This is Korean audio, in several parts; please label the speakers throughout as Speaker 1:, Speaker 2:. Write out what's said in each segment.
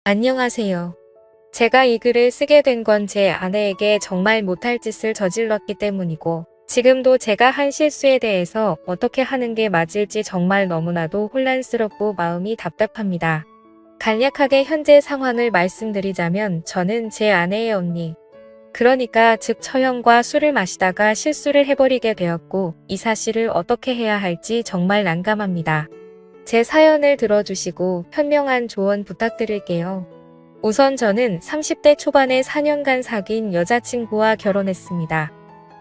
Speaker 1: 안녕하세요. 제가 이 글을 쓰게 된 건 제 아내에게 정말 못할 짓을 저질렀기 때문이고, 지금도 제가 한 실수에 대해서 어떻게 하는 게 맞을지 정말 너무나도 혼란스럽고 마음이 답답합니다. 간략하게 현재 상황을 말씀드리자면 저는 제 아내의 언니, 그러니까 즉 처형과 술을 마시다가 실수를 해버리게 되었고, 이 사실을 어떻게 해야 할지 정말 난감합니다. 제 사연을 들어주시고 현명한 조언 부탁드릴게요. 우선 저는 30대 초반에 4년간 사귄 여자친구와 결혼했습니다.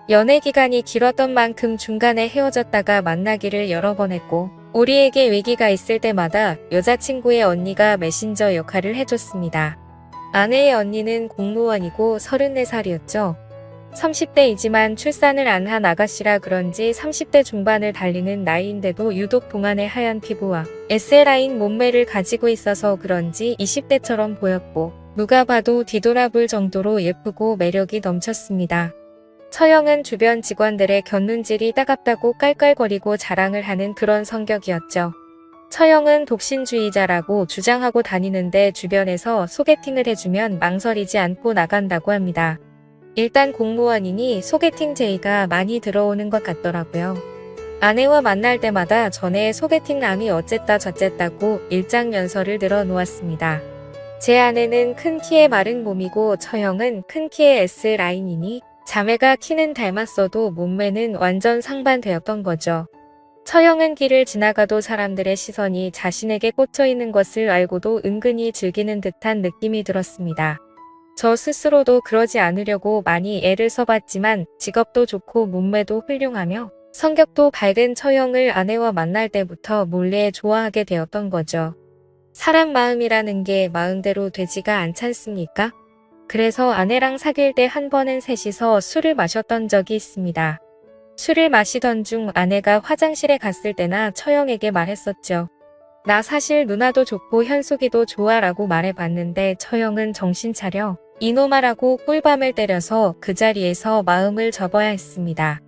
Speaker 1: 연애 기간이 길었던 만큼 중간에 헤어졌다가 만나기를 여러 번 했고, 우리에게 위기가 있을 때마다 여자친구의 언니가 메신저 역할을 해줬습니다. 아내의 언니는 공무원이고 34살이었죠. 30대이지만 출산을 안 한 아가씨라 그런지 30대 중반을 달리는 나이인데도 유독 동안의 하얀 피부와 S라인 몸매를 가지고 있어서 그런지 20대처럼 보였고, 누가 봐도 뒤돌아볼 정도로 예쁘고 매력이 넘쳤습니다. 처형은 주변 직원들의 곁눈질이 따갑다고 깔깔거리고 자랑을 하는 그런 성격이었죠. 처형은 독신주의자라고 주장하고 다니는데 주변에서 소개팅을 해주면 망설이지 않고 나간다고 합니다. 일단 공무원이니 소개팅 제의가 많이 들어오는 것 같더라고요. 아내와 만날 때마다 전에 소개팅남이 어쨌다 저쨌다고 일장연설을 늘어놓았습니다. 제 아내는 큰 키에 마른 몸이고 처형은 큰 키에 S라인이니 자매가 키는 닮았어도 몸매는 완전 상반되었던 거죠. 처형은 길을 지나가도 사람들의 시선이 자신에게 꽂혀 있는 것을 알고도 은근히 즐기는 듯한 느낌이 들었습니다. 저 스스로도 그러지 않으려고 많이 애를 써봤지만 직업도 좋고 몸매도 훌륭하며 성격도 밝은 처형을 아내와 만날 때부터 몰래 좋아하게 되었던 거죠. 사람 마음이라는 게 마음대로 되지가 않잖습니까? 그래서 아내랑 사귈 때 한 번은 셋이서 술을 마셨던 적이 있습니다. 술을 마시던 중 아내가 화장실에 갔을 때나 처형에게 말했었죠. 나 사실 누나도 좋고 현숙이도 좋아 라고 말해봤는데 처형은 정신 차려 이놈아라고 꿀밤을 때려서 그 자리에서 마음을 접어야 했습니다.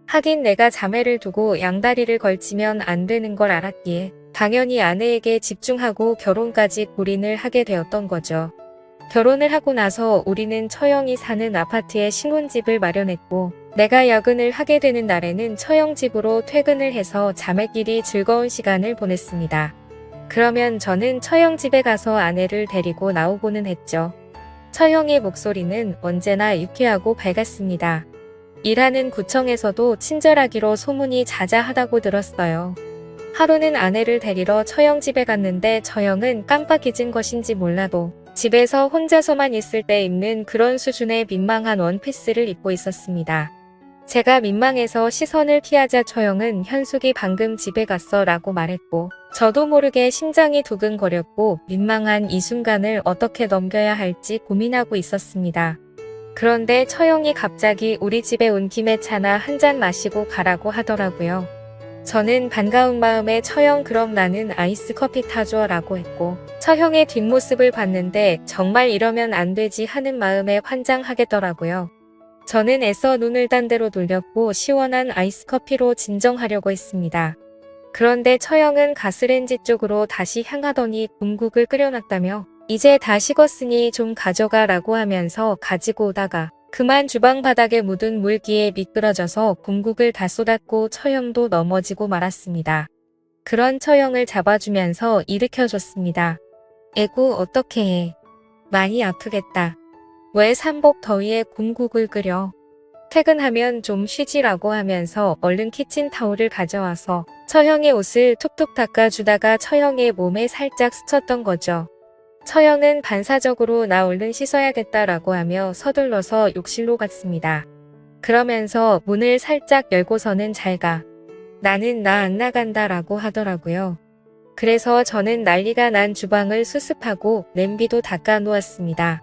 Speaker 1: 하긴 내가 자매를 두고 양다리를 걸치면 안 되는 걸 알았기에 당연히 아내에게 집중하고 결혼까지 골인을 하게 되었던 거죠. 결혼을 하고 나서 우리는 처형이 사는 아파트에 신혼집을 마련했고, 내가 야근을 하게 되는 날에는 처형 집으로 퇴근을 해서 자매끼리 즐거운 시간을 보냈습니다. 그러면 저는 처형 집에 가서 아내를 데리고 나오고는 했죠. 처형의 목소리는 언제나 유쾌하고 밝았습니다. 일하는 구청에서도 친절하기로 소문이 자자하다고 들었어요. 하루는 아내를 데리러 처형 집에 갔는데 처형은 깜빡 잊은 것인지 몰라도 집에서 혼자서만 있을 때 입는 그런 수준의 민망한 원피스를 입고 있었습니다. 제가 민망해서 시선을 피하자 처형은 현숙이 방금 집에 갔어 라고 말했고, 저도 모르게 심장이 두근거렸고 민망한 이 순간을 어떻게 넘겨야 할지 고민하고 있었습니다. 그런데 처형이 갑자기 우리 집에 온 김에 차나 한 잔 마시고 가라고 하더라고요. 저는 반가운 마음에 처형 그럼 나는 아이스 커피 타줘 라고 했고, 처형의 뒷모습을 봤는데 정말 이러면 안 되지 하는 마음에 환장하겠더라고요. 저는 애써 눈을 딴 데로 돌렸고 시원한 아이스 커피로 진정하려고 했습니다. 그런데 처형은 가스레인지 쪽으로 다시 향하더니 곰국을 끓여놨다며 이제 다 식었으니 좀 가져가 라고 하면서 가지고 오다가 그만 주방 바닥에 묻은 물기에 미끄러져서 곰국을 다 쏟았고 처형도 넘어지고 말았습니다. 그런 처형을 잡아주면서 일으켜줬습니다. 에구 어떡해 해. 많이 아프겠다. 왜 삼복 더위에 곰국을 끓여. 퇴근하면 좀 쉬지라고 하면서 얼른 키친타올을 가져와서 처형의 옷을 툭툭 닦아주다가 처형의 몸에 살짝 스쳤던 거죠. 처형은 반사적으로 나 얼른 씻어야겠다라고 하며 서둘러서 욕실로 갔습니다. 그러면서 문을 살짝 열고서는 잘 가. 나는 나 안 나간다 라고 하더라고요. 그래서 저는 난리가 난 주방을 수습하고 냄비도 닦아 놓았습니다.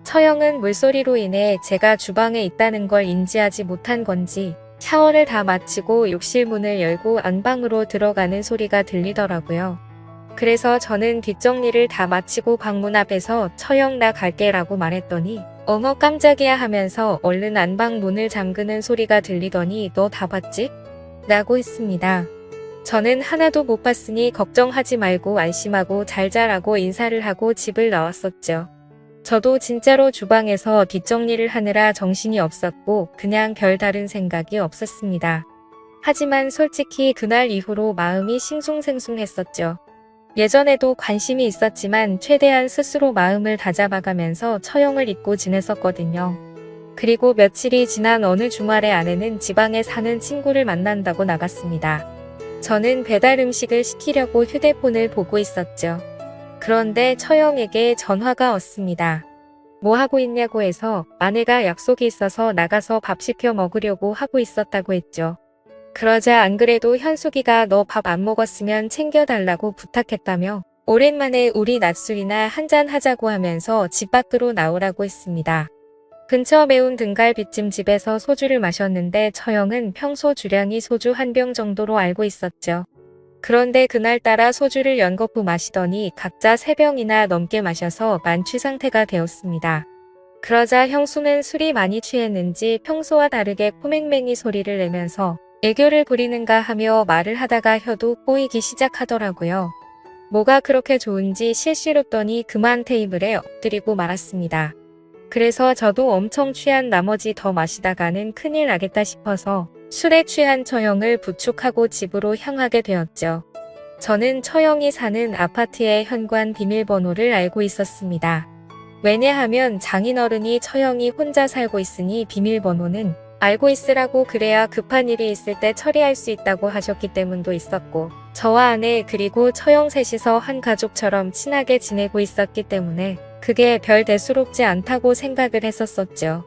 Speaker 1: 처형은 물소리로 인해 제가 주방에 있다는 걸 인지하지 못한 건지 샤워를 다 마치고 욕실 문을 열고 안방으로 들어가는 소리가 들리더라고요. 그래서 저는 뒷정리를 다 마치고 방문 앞에서 처형 나 갈게 라고 말했더니 어머 깜짝이야 하면서 얼른 안방 문을 잠그는 소리가 들리더니 너 다 봤지? 라고 했습니다. 저는 하나도 못 봤으니 걱정하지 말고 안심하고 잘 자라고 인사를 하고 집을 나왔었죠. 저도 진짜로 주방에서 뒷정리를 하느라 정신이 없었고 그냥 별다른 생각이 없었습니다. 하지만 솔직히 그날 이후로 마음이 싱숭생숭했었죠. 예전에도 관심이 있었지만 최대한 스스로 마음을 다잡아가면서 처형을 잊고 지냈었거든요. 그리고 며칠이 지난 어느 주말에 아내는 지방에 사는 친구를 만난다고 나갔습니다. 저는 배달 음식을 시키려고 휴대폰을 보고 있었죠. 그런데 처형에게 전화가 왔습니다. 뭐 하고 있냐고 해서 아내가 약속이 있어서 나가서 밥 시켜 먹으려고 하고 있었다고 했죠. 그러자 안 그래도 현숙이가 너 밥 안 먹었으면 챙겨달라고 부탁했다며 오랜만에 우리 낮술이나 한잔 하자고 하면서 집 밖으로 나오라고 했습니다. 근처 매운 등갈비찜 집에서 소주를 마셨는데 처형은 평소 주량이 소주 한 병 정도로 알고 있었죠. 그런데 그날따라 소주를 연거푸 마시더니 각자 3병이나 넘게 마셔서 만취 상태가 되었습니다. 그러자 형수는 술이 많이 취했는지 평소와 다르게 코맹맹이 소리를 내면서 애교를 부리는가 하며 말을 하다가 혀도 꼬이기 시작하더라고요. 뭐가 그렇게 좋은지 실시롭더니 그만 테이블에 엎드리고 말았습니다. 그래서 저도 엄청 취한 나머지 더 마시다가는 큰일 나겠다 싶어서 술에 취한 처형을 부축하고 집으로 향하게 되었죠. 저는 처형이 사는 아파트의 현관 비밀번호를 알고 있었습니다. 왜냐하면 장인어른이 처형이 혼자 살고 있으니 비밀번호는 알고 있으라고 그래야 급한 일이 있을 때 처리할 수 있다고 하셨기 때문도 있었고 저와 아내 그리고 처형 셋이서 한 가족처럼 친하게 지내고 있었기 때문에 그게 별 대수롭지 않다고 생각을 했었었죠.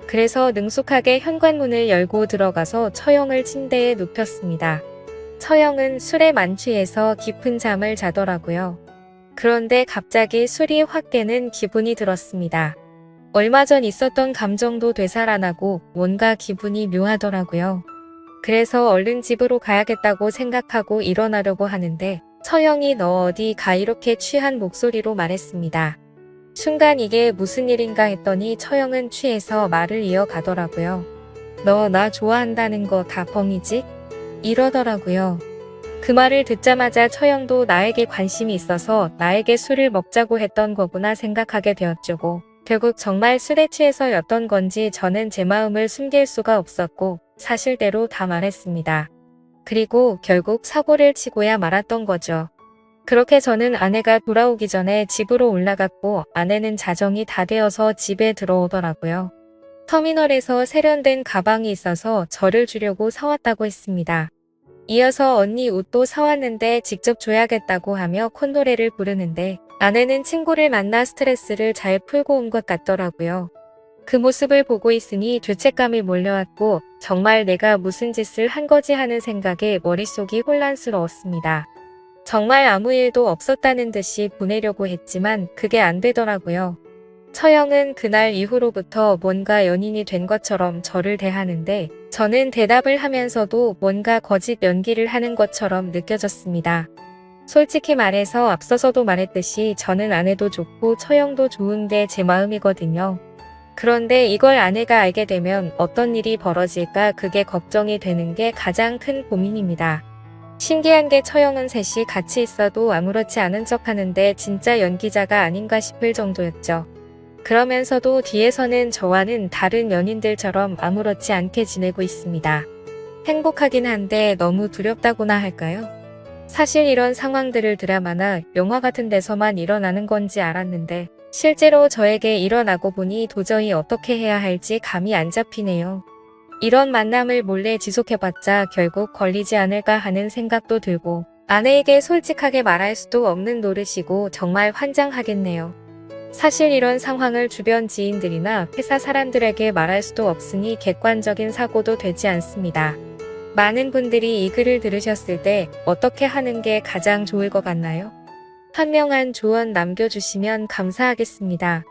Speaker 1: 그래서 능숙하게 현관문을 열고 들어가서 처형을 침대에 눕혔습니다. 처형은 술에 만취해서 깊은 잠을 자더라고요. 그런데 갑자기 술이 확 깨는 기분이 들었습니다. 얼마 전 있었던 감정도 되살아나고 뭔가 기분이 묘하더라고요. 그래서 얼른 집으로 가야겠다고 생각하고 일어나려고 하는데 처형이 너 어디 가 이렇게 취한 목소리로 말했습니다. 순간 이게 무슨 일인가 했더니 처형은 취해서 말을 이어가더라고요. 너 나 좋아한다는 거 다 뻥이지? 이러더라고요. 그 말을 듣자마자 처형도 나에게 관심이 있어서 나에게 술을 먹자고 했던 거구나 생각하게 되었죠. 결국 정말 술에 취해서였던 건지 저는 제 마음을 숨길 수가 없었고 사실대로 다 말했습니다. 그리고 결국 사고를 치고야 말았던 거죠. 그렇게 저는 아내가 돌아오기 전에 집으로 올라갔고 아내는 자정이 다 되어서 집에 들어오더라고요. 터미널에서 세련된 가방이 있어서 저를 주려고 사왔다고 했습니다. 이어서 언니 옷도 사왔는데 직접 줘야겠다고 하며 콧노래를 부르는데 아내는 친구를 만나 스트레스를 잘 풀고 온 것 같더라고요. 그 모습을 보고 있으니 죄책감이 몰려왔고 정말 내가 무슨 짓을 한 거지 하는 생각에 머릿속이 혼란스러웠습니다. 정말 아무 일도 없었다는 듯이 보내려고 했지만 그게 안 되더라고요. 처형은 그날 이후로부터 뭔가 연인이 된 것처럼 저를 대하는데 저는 대답을 하면서도 뭔가 거짓 연기를 하는 것처럼 느껴졌습니다. 솔직히 말해서 앞서서도 말했듯이 저는 아내도 좋고 처형도 좋은 게 제 마음이거든요. 그런데 이걸 아내가 알게 되면 어떤 일이 벌어질까 그게 걱정이 되는 게 가장 큰 고민입니다. 신기한 게 처형은 셋이 같이 있어도 아무렇지 않은 척 하는데 진짜 연기자가 아닌가 싶을 정도였죠. 그러면서도 뒤에서는 저와는 다른 연인들처럼 아무렇지 않게 지내고 있습니다. 행복하긴 한데 너무 두렵다고나 할까요? 사실 이런 상황들을 드라마나 영화 같은 데서만 일어나는 건지 알았는데 실제로 저에게 일어나고 보니 도저히 어떻게 해야 할지 감이 안 잡히네요. 이런 만남을 몰래 지속해봤자 결국 걸리지 않을까 하는 생각도 들고 아내에게 솔직하게 말할 수도 없는 노릇이고 정말 환장하겠네요. 사실 이런 상황을 주변 지인들이나 회사 사람들에게 말할 수도 없으니 객관적인 사고도 되지 않습니다. 많은 분들이 이 글을 들으셨을 때 어떻게 하는 게 가장 좋을 것 같나요? 현명한 조언 남겨주시면 감사하겠습니다.